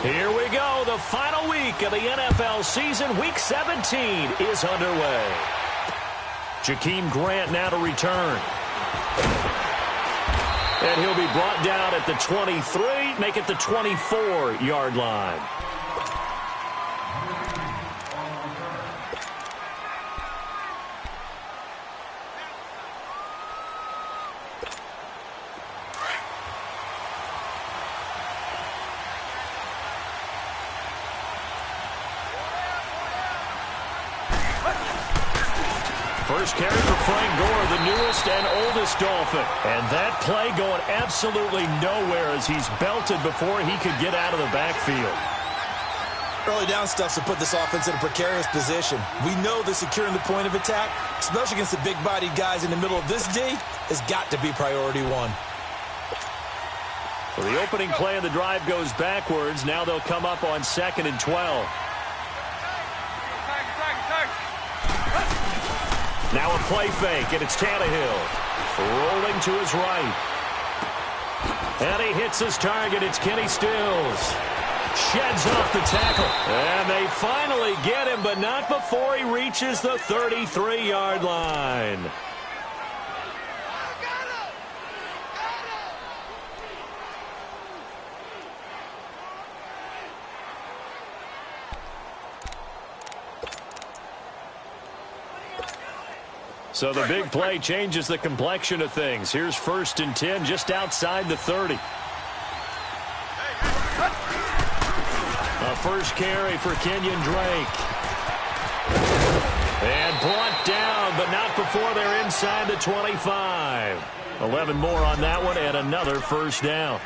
Here we go. The final week of the NFL season. Week 17 is underway. Jakeem Grant now to return. And he'll be brought down at the 23, make it the 24-yard line. First carry for Frank Gore, the newest and oldest Dolphin. And that play going absolutely nowhere as he's belted before he could get out of the backfield. Early down stuff to put this offense in a precarious position. We know that securing the point of attack, especially against the big-bodied guys in the middle of this D, has got to be priority one. Well, the opening play of the drive goes backwards. Now they'll come up on 2nd and 12. Now a play fake, and it's Tannehill rolling to his right. And he hits his target. It's Kenny Stills. Sheds off the tackle. And they finally get him, but not before he reaches the 33-yard line. So the big play changes the complexion of things. Here's 1st and 10 just outside the 30. A first carry for Kenyon Drake. And brought down, but not before they're inside the 25. 11 more on that one and another first down.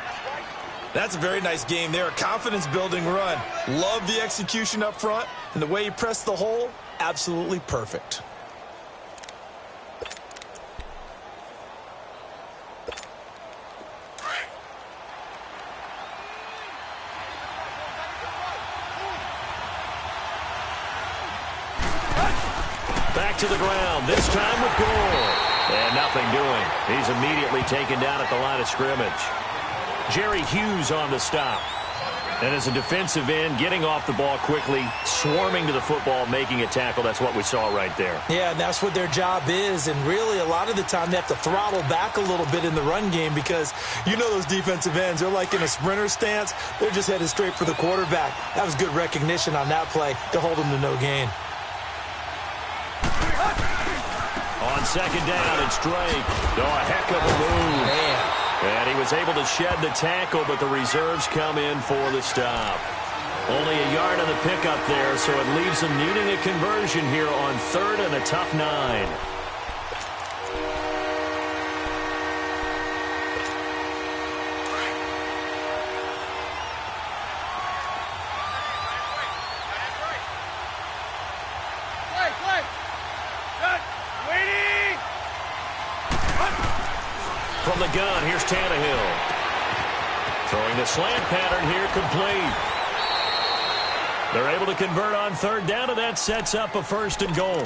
That's a very nice game there. A confidence-building run. Love the execution up front. And the way he pressed the hole, absolutely perfect. Back to the ground, this time with Gore. And nothing doing. He's immediately taken down at the line of scrimmage. Jerry Hughes on the stop. And as a defensive end, getting off the ball quickly, swarming to the football, making a tackle. That's what we saw right there. Yeah, and that's what their job is. And really, a lot of the time, they have to throttle back a little bit in the run game because you know those defensive ends, they're like in a sprinter stance. They're just headed straight for the quarterback. That was good recognition on that play to hold them to no gain. On 2nd down, it's Drake. Oh, a heck of a move. Man. And he was able to shed the tackle, but the reserves come in for the stop. Only a yard on the pickup there, so it leaves them needing a conversion here on 3rd and a tough 9. From the gun, here's Tannehill. Throwing the slant pattern here, complete. They're able to convert on 3rd down, and that sets up a 1st and goal.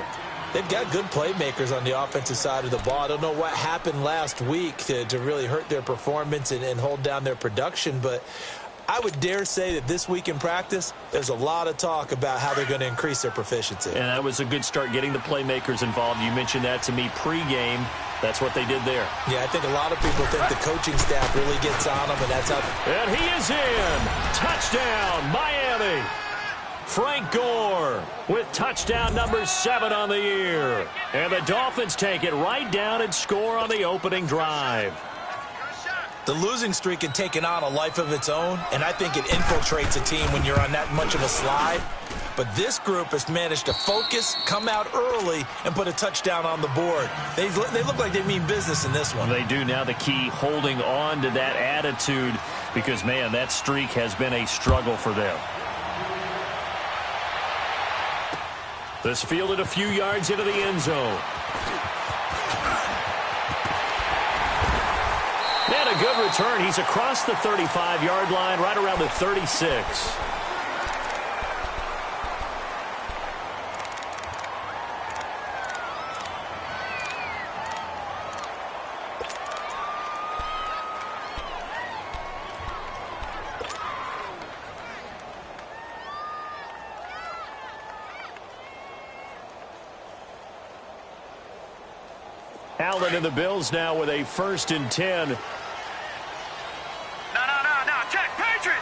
They've got good playmakers on the offensive side of the ball. I don't know what happened last week to really hurt their performance and hold down their production, but I would dare say that this week in practice, there's a lot of talk about how they're going to increase their proficiency. And that was a good start, getting the playmakers involved. You mentioned that to me pregame. That's what they did there. Yeah, I think a lot of people think the coaching staff really gets on them, and that's how. And he is in. Touchdown, Miami. Frank Gore with touchdown number 7 on the year. And the Dolphins take it right down and score on the opening drive. The losing streak had taken on a life of its own, and I think it infiltrates a team when you're on that much of a slide. But this group has managed to focus, come out early, and put a touchdown on the board. They look like they mean business in this one. They do. Now the key, holding on to that attitude, because, man, that streak has been a struggle for them. This fielded a few yards into the end zone. And a good return. He's across the 35-yard line, right around the 36. Allen and the Bills now with a 1st and 10. No. Check. Patriot.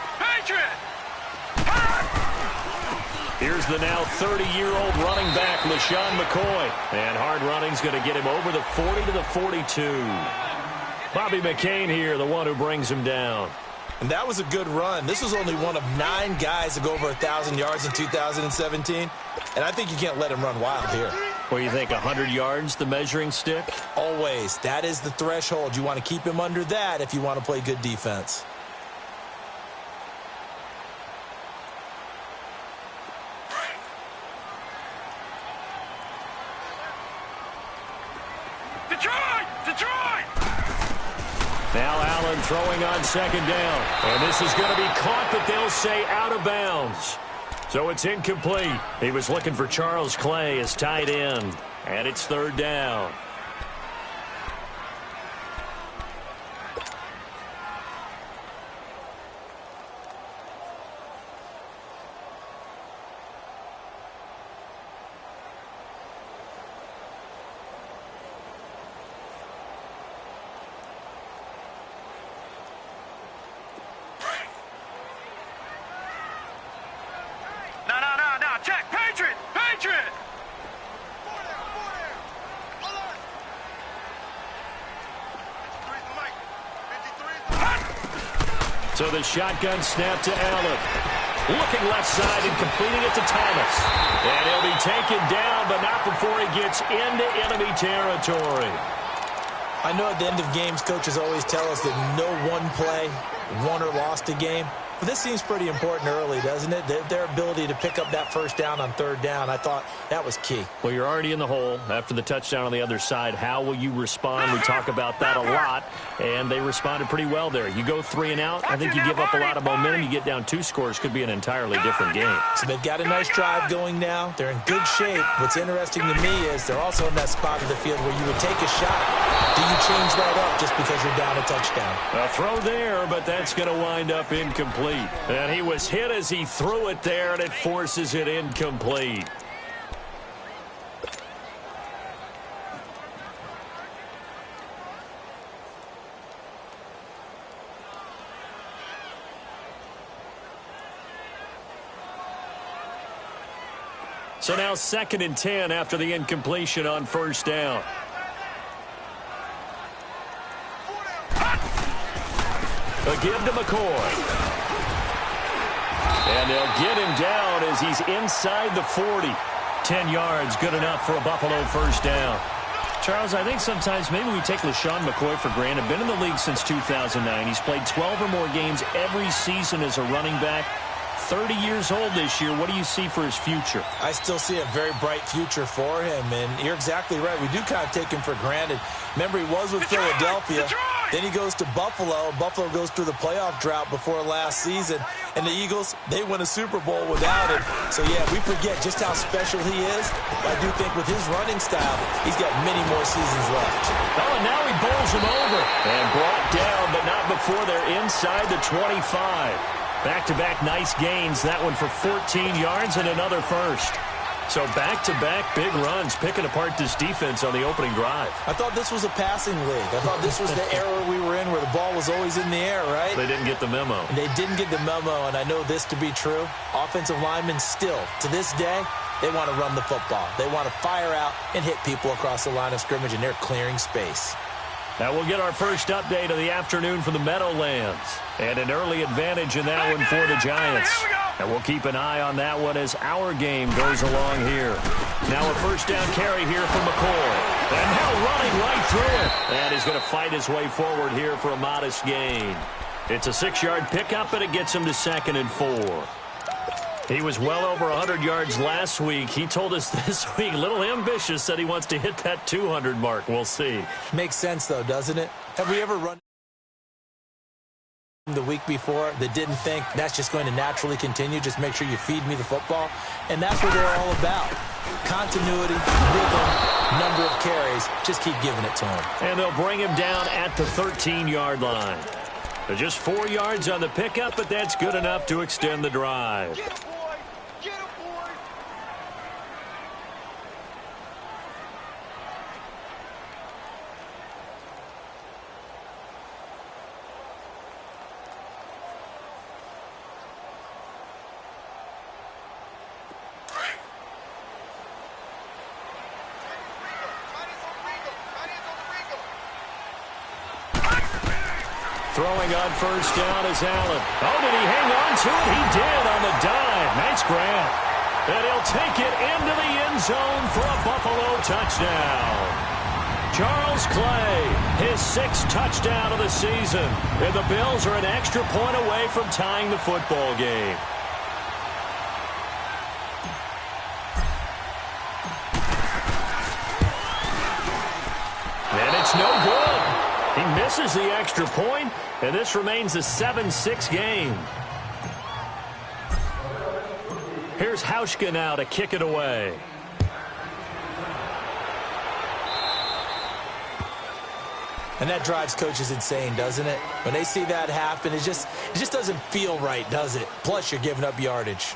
Here's the now 30-year-old running back, LaShawn McCoy. And hard running's going to get him over the 40 to the 42. Bobby McCain here, the one who brings him down. And that was a good run. This was only one of 9 guys to go over 1,000 yards in 2017. And I think you can't let him run wild here. What do you think, 100 yards, the measuring stick? Always. That is the threshold. You want to keep him under that if you want to play good defense. Detroit! Now Allen throwing on 2nd down. And this is going to be caught, but they'll say out of bounds. So it's incomplete. He was looking for Charles Clay as tight end. And it's 3rd down. No. Check. Patriot. So the shotgun snap to Allen. Looking left side and completing it to Thomas. And he'll be taken down, but not before he gets into enemy territory. I know at the end of games, coaches always tell us that no one play won or lost a game. But this seems pretty important early, doesn't it? Their ability to pick up that 1st down on 3rd down, I thought that was key. Well, you're already in the hole after the touchdown on the other side. How will you respond? We talk about that a lot, and they responded pretty well there. You go 3 and out, I think you give up a lot of momentum. You get down 2 scores, could be an entirely different game. So they've got a nice drive going now. They're in good shape. What's interesting to me is they're also in that spot of the field where you would take a shot. Do you change that up just because you're down a touchdown? A throw there, but that's going to wind up incomplete. And he was hit as he threw it there, and it forces it incomplete. So now 2nd and 10 after the incompletion on 1st down. A give to McCoy. And they'll get him down as he's inside the 40. 10 yards, good enough for a Buffalo 1st down. Charles, I think sometimes maybe we take LaShawn McCoy for granted. Been in the league since 2009. He's played 12 or more games every season as a running back. 30 years old this year. What do you see for his future? I still see a very bright future for him, and you're exactly right. We do kind of take him for granted. Remember, he was with Philadelphia. Then he goes to Buffalo. Buffalo goes through the playoff drought before last season. And the Eagles, they win a Super Bowl without him. So, yeah, we forget just how special he is. I do think with his running style, he's got many more seasons left. Oh, and now he bowls him over. And brought down, but not before they're inside the 25. Back-to-back nice gains. That one for 14 yards and another 1st. So back-to-back big runs, picking apart this defense on the opening drive. I thought this was a passing league. I thought this was the era we were in where the ball was always in the air, right? They didn't get the memo. And they didn't get the memo, and I know this to be true. Offensive linemen still, to this day, they want to run the football. They want to fire out and hit people across the line of scrimmage, and they're clearing space. Now we'll get our first update of the afternoon from the Meadowlands. And an early advantage in that one for the Giants. And we'll keep an eye on that one as our game goes along here. Now a 1st down carry here from McCoy. And now running right through it. And he's going to fight his way forward here for a modest gain. It's a 6-yard pickup, and it gets him to 2nd and 4. He was well over 100 yards last week. He told us this week, a little ambitious, said he wants to hit that 200 mark. We'll see. Makes sense, though, doesn't it? Have we ever run the week before that didn't think that's just going to naturally continue? Just make sure you feed me the football. And that's what they're all about. Continuity, rhythm, number of carries. Just keep giving it to him. And they'll bring him down at the 13-yard line. They're just 4 yards on the pickup, but that's good enough to extend the drive. Throwing on first down is Allen. Oh, did he hang on to it? He did on the dive. Nice grab. And he'll take it into the end zone for a Buffalo touchdown. Charles Clay, his 6th touchdown of the season. And the Bills are an extra point away from tying the football game. And it's no good. He misses the extra point, and this remains a 7-6 game. Here's Hauschka now to kick it away. And that drives coaches insane, doesn't it? When they see that happen, it just doesn't feel right, does it? Plus, you're giving up yardage.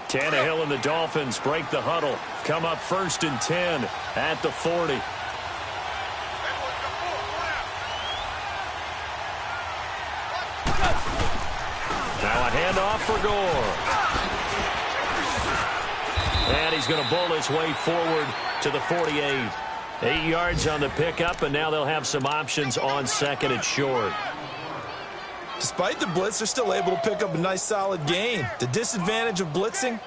Tannehill and the Dolphins break the huddle. Come up 1st and 10 at the 40. Now a handoff for Gore. And he's going to bowl his way forward to the 48. 8 yards on the pickup, and now they'll have some options on 2nd and short. Despite the blitz, they're still able to pick up a nice, solid gain. The disadvantage of blitzing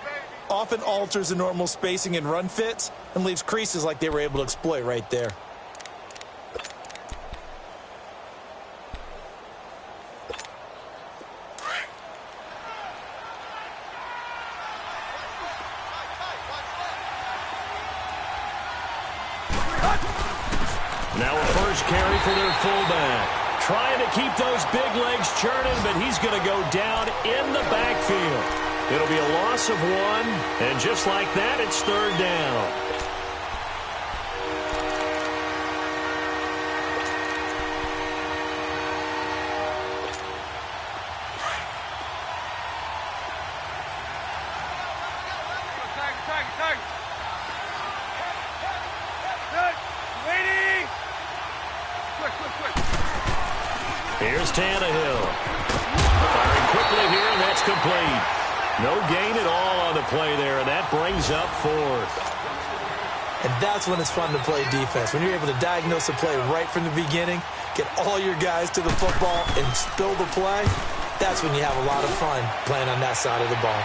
often alters the normal spacing and run fits and leaves creases like they were able to exploit right there. Now a first carry for their fullback. Trying to keep those big legs churning, but he's going to go down in the backfield. It'll be a loss of 1, and just like that, it's 3rd down. Here's Tannehill. Firing quickly here, and that's complete. No gain at all on the play there, and that brings up 4th. And that's when it's fun to play defense. When you're able to diagnose a play right from the beginning, get all your guys to the football, and spill the play, that's when you have a lot of fun playing on that side of the ball.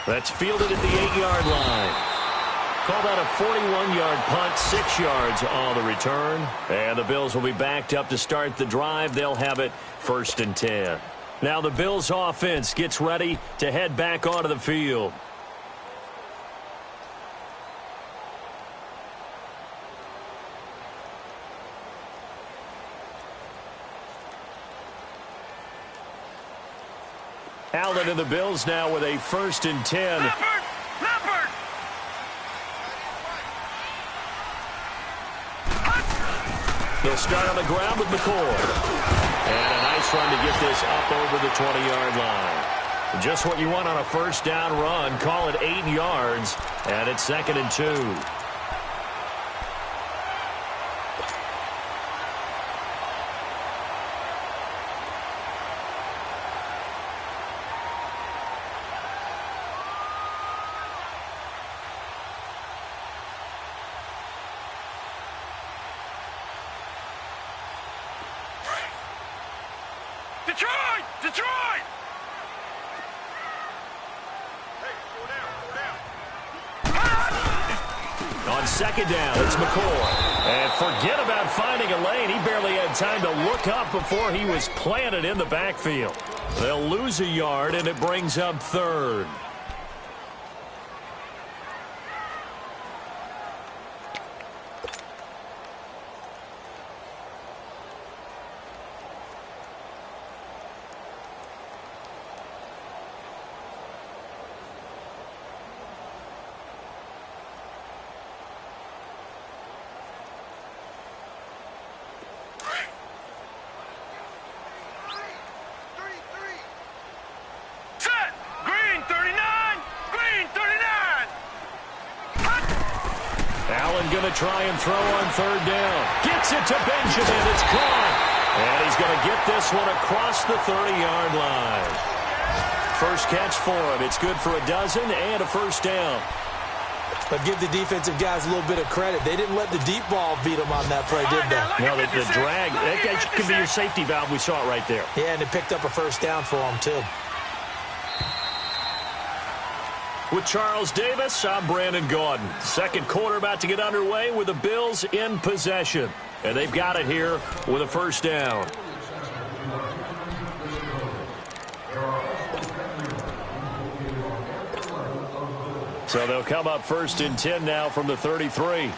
That's fielded at the 8-yard line. Call that a 41-yard punt, 6 yards on the return. And the Bills will be backed up to start the drive. They'll have it 1st and 10. Now the Bills offense gets ready to head back onto the field. Allen and the Bills now with a 1st and 10. Leopard! They'll start on the ground with McCoy. And a nice run to get this up over the 20-yard line. Just what you want on a first down run. Call it 8 yards, and it's 2nd and 2. Detroit! Detroit! On 2nd down, it's McCoy. And forget about finding a lane. He barely had time to look up before he was planted in the backfield. They'll lose a yard, and it brings up 3rd. Going to try and throw on 3rd down. Gets it to Benjamin. It's caught. And he's going to get this one across the 30-yard line. First catch for him. It's good for a dozen and a first down. But give the defensive guys a little bit of credit. They didn't let the deep ball beat them on that play, did they? No, the drag, that could be your safety valve. We saw it right there. Yeah, and it picked up a first down for them, too. With Charles Davis, I'm Brandon Gaudin. Second quarter about to get underway with the Bills in possession. And they've got it here with a first down. So they'll come up first and 10 now from the 33.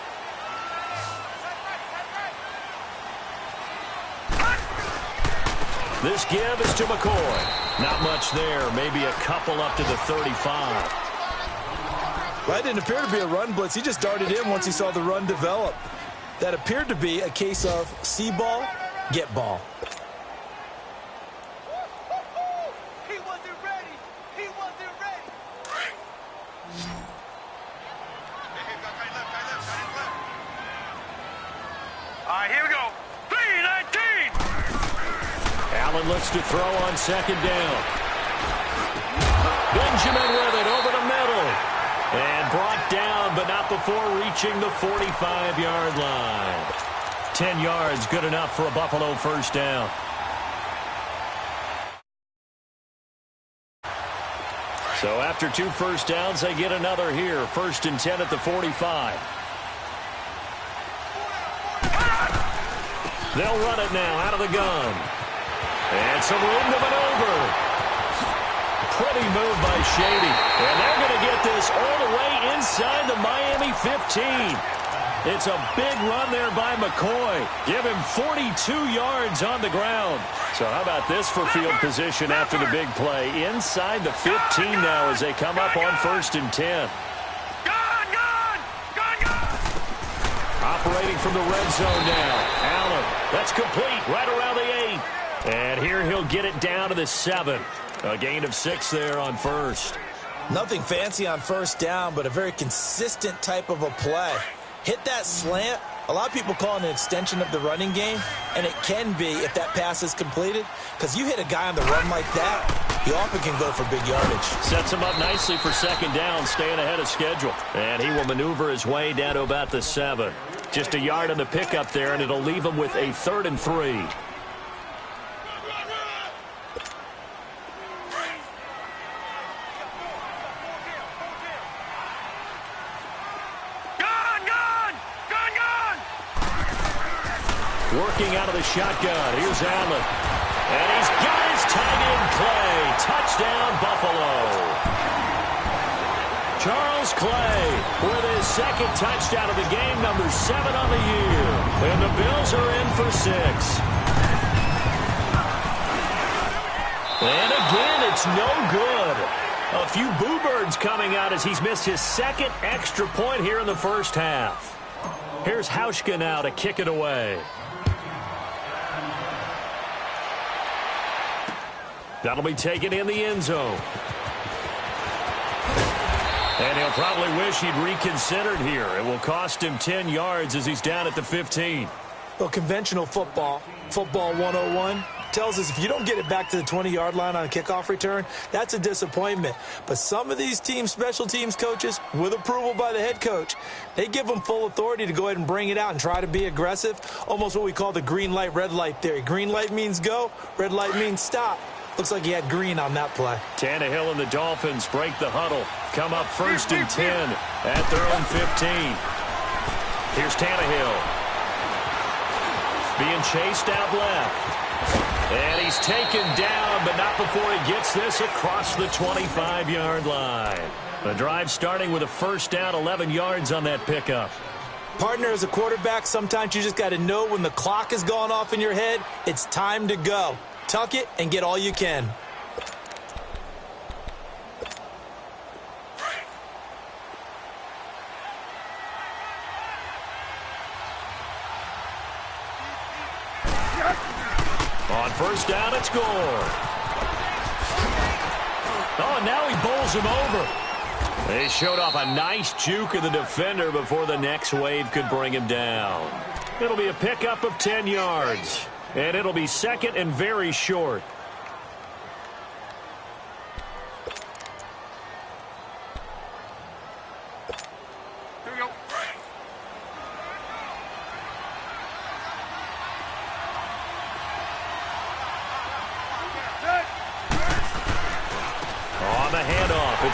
This give is to McCoy. Not much there. Maybe a couple up to the 35. Well, that didn't appear to be a run blitz. He just darted in once he saw the run develop. That appeared to be a case of see ball, get ball. Here we go. 3-19. Allen looks to throw on second down. Benjamin with it over the middle. And brought down, but not before reaching the 45-yard line. 10 yards, good enough for a Buffalo first down. So after 2 first downs, they get another here. First and 10 at the 45. They'll run it now out of the gun. And some room to maneuver. Pretty move by Shady. And they're going to get this all the way inside the Miami 15. It's a big run there by McCoy. Give him 42 yards on the ground. So how about this for field position after the big play? Inside the 15 now as they come up on first and 10. Operating from the red zone now. Allen, that's complete right around the 8. And here he'll get it down to the 7. A gain of 6 there on first. Nothing fancy on first down, but a very consistent type of a play. Hit that slant. A lot of people call it an extension of the running game, and it can be if that pass is completed, because you hit a guy on the run like that, he often can go for big yardage. Sets him up nicely for second down, staying ahead of schedule. And he will maneuver his way down to about the 7. Just a yard on the pickup there, and it'll leave him with a 3rd and 3. Working out of the shotgun. Here's Allen. And he's got his tight end play. Touchdown, Buffalo. Charles Clay with his second touchdown of the game, number 7 on the year. And the Bills are in for 6. And again, it's no good. A few boo birds coming out as he's missed his second extra point here in the first half. Here's Hauschka now to kick it away. That'll be taken in the end zone. And he'll probably wish he'd reconsidered here. It will cost him 10 yards as he's down at the 15. Well, conventional football 101, tells us if you don't get it back to the 20-yard line on a kickoff return, that's a disappointment. But some of these special teams coaches, with approval by the head coach, they give them full authority to go ahead and bring it out and try to be aggressive, almost what we call the green light, red light theory. Green light means go, red light means stop. Looks like he had green on that play. Tannehill and the Dolphins break the huddle. Come up first and 10 at their own 15. Here's Tannehill. Being chased out left. And he's taken down, but not before he gets this across the 25-yard line. The drive starting with a first down, 11 yards on that pickup. Partner, as a quarterback, sometimes you just got to know when the clock is going off in your head, it's time to go. Tuck it and get all you can. On first down, it's Gore. Oh, and now he bowls him over. They showed off a nice juke of the defender before the next wave could bring him down. It'll be a pickup of 10 yards. And it'll be second and very short.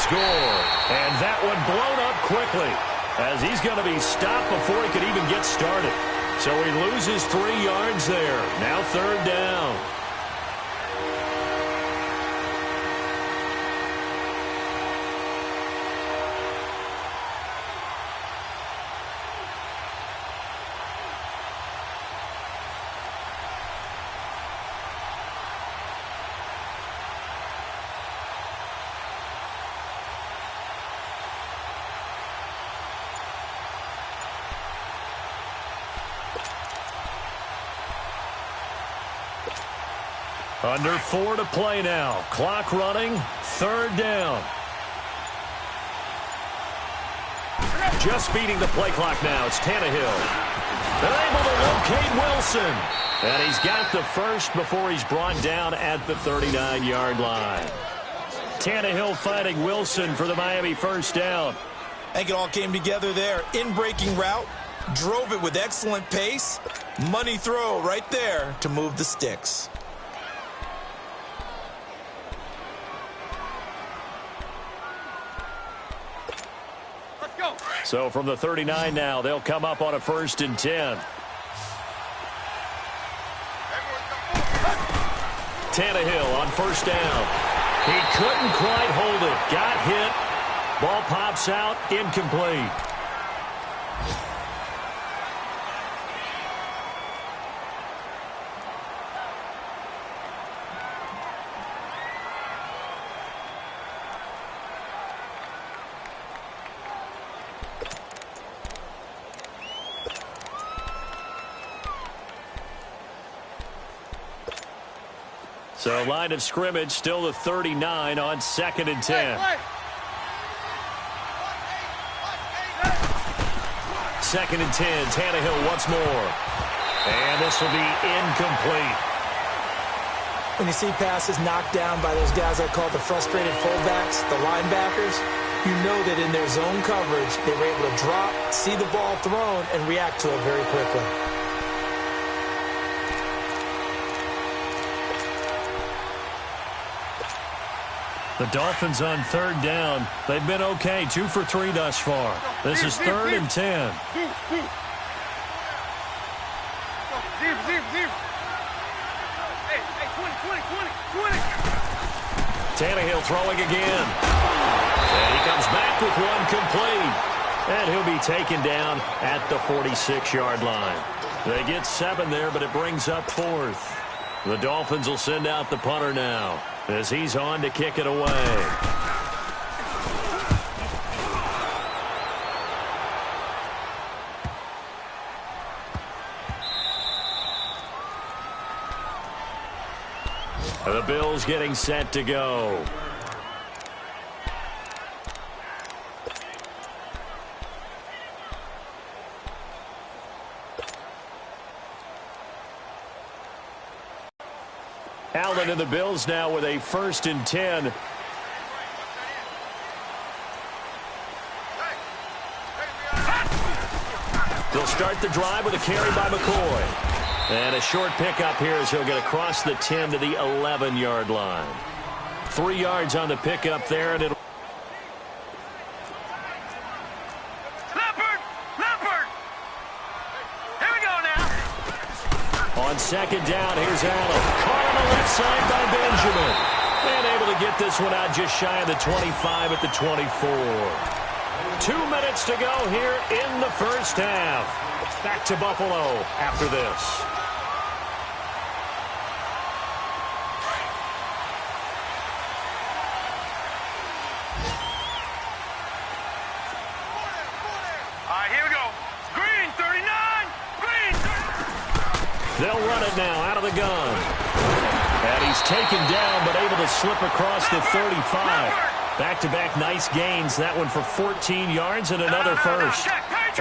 score. And that one blown up quickly, as he's going to be stopped before he could even get started. So he loses 3 yards there. Now 3rd down. Under 4 to play now. Clock running. 3rd down. Just beating the play clock now. It's Tannehill. They're able to locate Wilson. And he's got the first before he's brought down at the 39-yard line. Tannehill fighting Wilson for the Miami first down. I think it all came together there. In-breaking route. Drove it with excellent pace. Money throw right there to move the sticks. So from the 39 now, they'll come up on a 1st and 10. Tannehill on 1st down. He couldn't quite hold it. Got hit. Ball pops out. Incomplete. So line of scrimmage still the 39 on 2nd and 10. 2nd and 10. Tannehill once more. And this will be incomplete. When you see passes knocked down by those guys I call the frustrated fullbacks, the linebackers, you know that in their zone coverage, they were able to drop, see the ball thrown, and react to it very quickly. The Dolphins on 3rd down. They've been okay. 2 for 3 thus far. This is 3rd and 10. Tannehill throwing again. And he comes back with one complete. And he'll be taken down at the 46-yard line. They get 7 there, but it brings up 4th. The Dolphins will send out the punter now, as he's on to kick it away. The Bills getting set to go. Allen and the Bills now with a 1st and 10. They'll start the drive with a carry by McCoy. And a short pickup here as he'll get across the 10 to the 11-yard line. 3 yards on the pickup there, and it'll... Leopard! Here we go now. On 2nd down, here's Allen. Caught on the left side by Benjamin. And able to get this one out just shy of the 25 at the 24. 2 minutes to go here in the first half. Back to Buffalo after this. Here we go. Green, 39. Green, 39. They'll run it now out of the gun. And he's taken down, but able to slip across the 35. Back-to-back nice gains. That one for 14 yards and another first.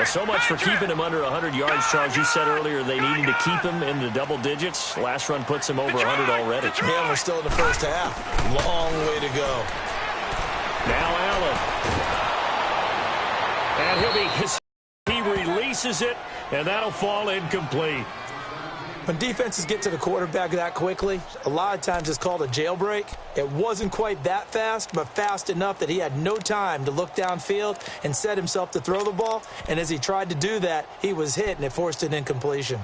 So much for keeping him under 100 yards, Charles. You said earlier they needed to keep him in the double digits. Last run puts him over 100 already. Yeah, we're still in the first half. Long way to go. Now Allen. And he releases it, and that'll fall incomplete. 2 minutes to go here in the first half. Back to Buffalo after this. 2 minutes to go here in the first half. He releases it, and that'll fall incomplete. And he'll be his. He releases it, and that'll fall incomplete. 2 minutes to go here in the first half. Back to Buffalo after this. 2 minutes to go here in the first half. He releases it, and that'll fall incomplete. When defenses get to the quarterback that quickly, a lot of times it's called a jailbreak. It wasn't quite that fast, but fast enough that he had no time to look downfield and set himself to throw the ball. And as he tried to do that, he was hit, and it forced an incompletion.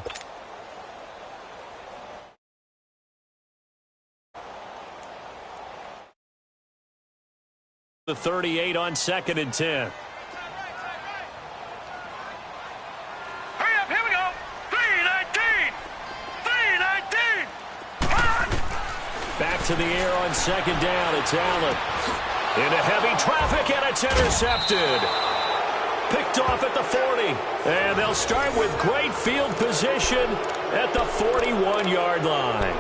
The 38 on 2nd and 10. Hurry up, here we go. 3-19. 3-19. Back to the air on 2nd down. It's Allen. Into heavy traffic, and it's intercepted. Picked off at the 40. And they'll start with great field position at the 41-yard line.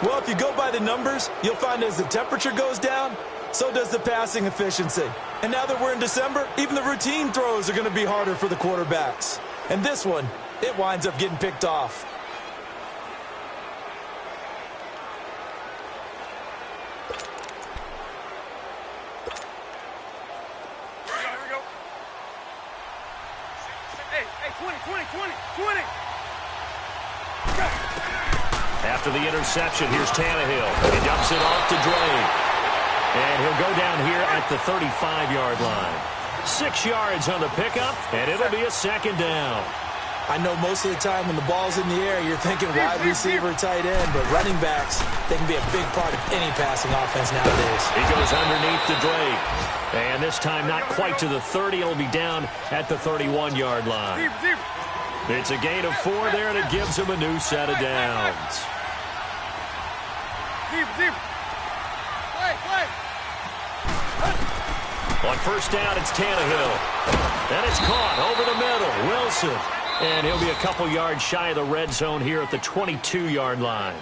Well, if you go by the numbers, you'll find as the temperature goes down, so does the passing efficiency. And now that we're in December, even the routine throws are going to be harder for the quarterbacks. And this one, it winds up getting picked off. Here we go. Hey, 20. After the interception, here's Tannehill. He dumps it off to Drake. And he'll go down here at the 35-yard line. 6 yards on the pickup, and it'll be a 2nd down. I know most of the time when the ball's in the air, you're thinking wide receiver, tight end, but running backs, they can be a big part of any passing offense nowadays. He goes underneath to Drake. And this time not quite to the 30. It'll be down at the 31-yard line. It's a gain of 4 there, and it gives him a new set of downs. On 1st down, it's Tannehill. And it's caught over the middle. Wilson. And he'll be a couple yards shy of the red zone here at the 22-yard line.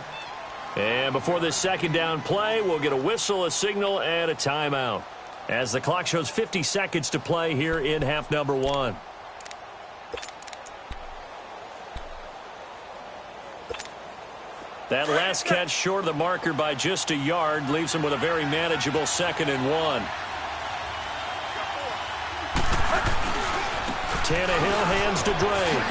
And before this 2nd down play, we'll get a whistle, a signal, and a timeout, as the clock shows 50 seconds to play here in half number 1. That last catch short of the marker by just a yard leaves him with a very manageable 2nd and 1. Tannehill hands to Drake.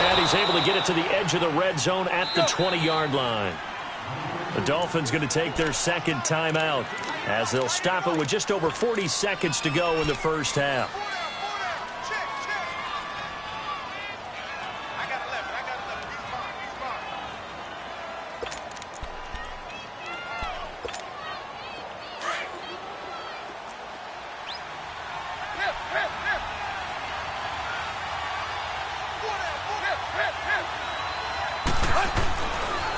And he's able to get it to the edge of the red zone at the 20-yard line. The Dolphins going to take their 2nd timeout as they'll stop it with just over 40 seconds to go in the first half.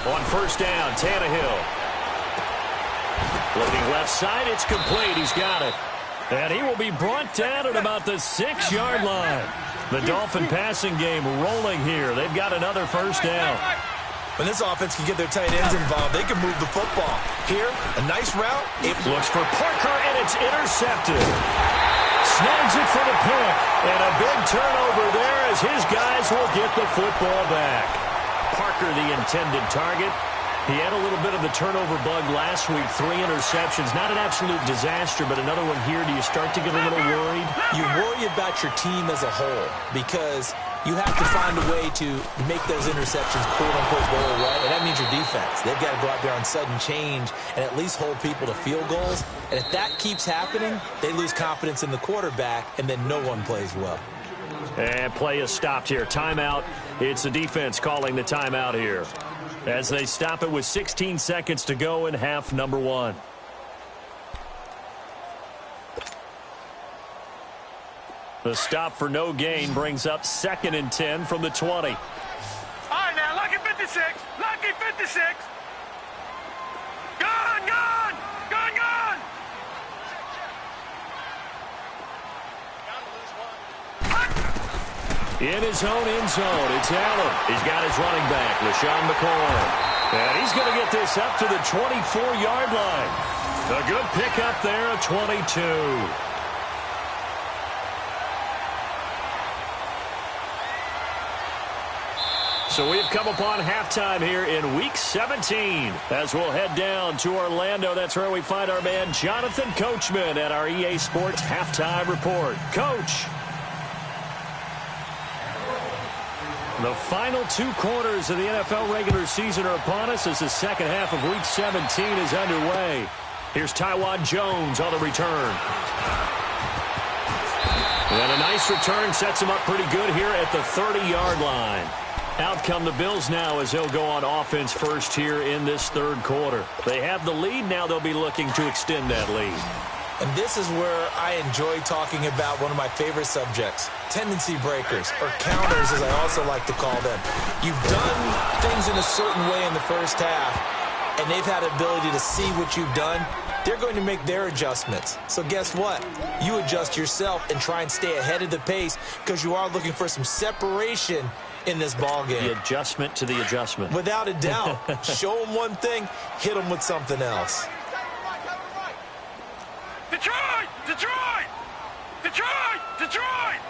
On 1st down, Tannehill. Looking left side, it's complete. He's got it. And he will be brought down at about the 6-yard line. The Dolphin passing game rolling here. They've got another 1st down. When this offense can get their tight ends involved, they can move the football. Here, a nice route. It looks for Parker, and it's intercepted. Snags it for the pick. And a big turnover there as his guys will get the football back. Parker, the intended target. He had a little bit of the turnover bug last week. 3 interceptions. Not an absolute disaster, but another one here. Do you start to get a little worried? You worry about your team as a whole because you have to find a way to make those interceptions quote-unquote go away, and that means your defense. They've got to go out there on sudden change and at least hold people to field goals. And if that keeps happening, they lose confidence in the quarterback, and then no one plays well. And play is stopped here. Timeout. It's the defense calling the timeout here as they stop it with 16 seconds to go in half number 1. The stop for no gain brings up 2nd and 10 from the 20. All right, now, lucky 56. Lucky 56. Gone, gone. Gone, gone. In his own end zone, it's Allen. He's got his running back, LaShawn McCoy. And he's going to get this up to the 24-yard line. A good pickup there at 22. So we've come upon halftime here in Week 17 as we'll head down to Orlando. That's where we find our man Jonathan Coachman at our EA Sports Halftime Report. Coach. The final 2 quarters of the NFL regular season are upon us as the second half of Week 17 is underway. Here's Taiwan Jones on the return. And a nice return sets him up pretty good here at the 30-yard line. Out come the Bills now as they'll go on offense first here in this third quarter. They have the lead. Now they'll be looking to extend that lead. And this is where I enjoy talking about one of my favorite subjects, tendency breakers, or counters as I also like to call them. You've done things in a certain way in the first half, and they've had the ability to see what you've done. They're going to make their adjustments. So guess what? You adjust yourself and try and stay ahead of the pace because you are looking for some separation in this ball game. The adjustment to the adjustment. Without a doubt. Show them one thing, hit them with something else. Detroit! Detroit! Detroit! Detroit!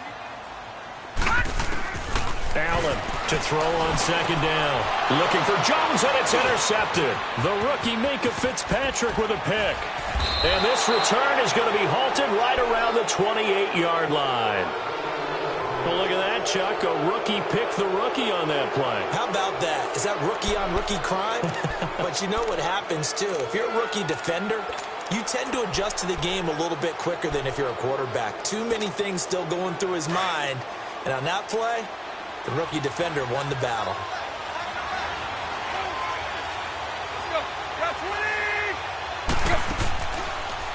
Allen to throw on second down. Looking for Jones, and it's intercepted. The rookie Minka Fitzpatrick with a pick. And this return is going to be halted right around the 28-yard line. Well, look at that, Chuck. A rookie picked the rookie on that play. How about that? Is that rookie-on-rookie crime? But you know what happens, too. If you're a rookie defender, you tend to adjust to the game a little bit quicker than if you're a quarterback. Too many things still going through his mind. And on that play, the rookie defender won the battle.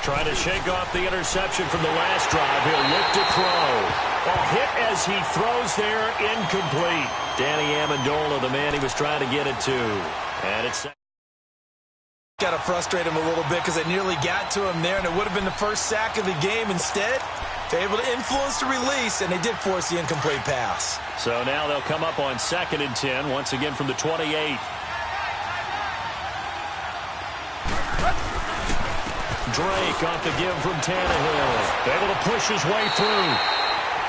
Trying to shake off the interception from the last drive. He'll look to throw. A hit as he throws there, incomplete. Danny Amendola, the man he was trying to get it to. And it's... Got to frustrate him a little bit because they nearly got to him there, and it would have been the first sack of the game. Instead, they're able to influence the release, and they did force the incomplete pass. So now they'll come up on 2nd and 10, once again from the 28. Drake off the give from Tannehill. Able to push his way through.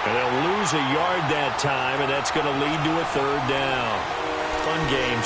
And they'll lose a yard that time, and that's going to lead to a 3rd down. Fun game,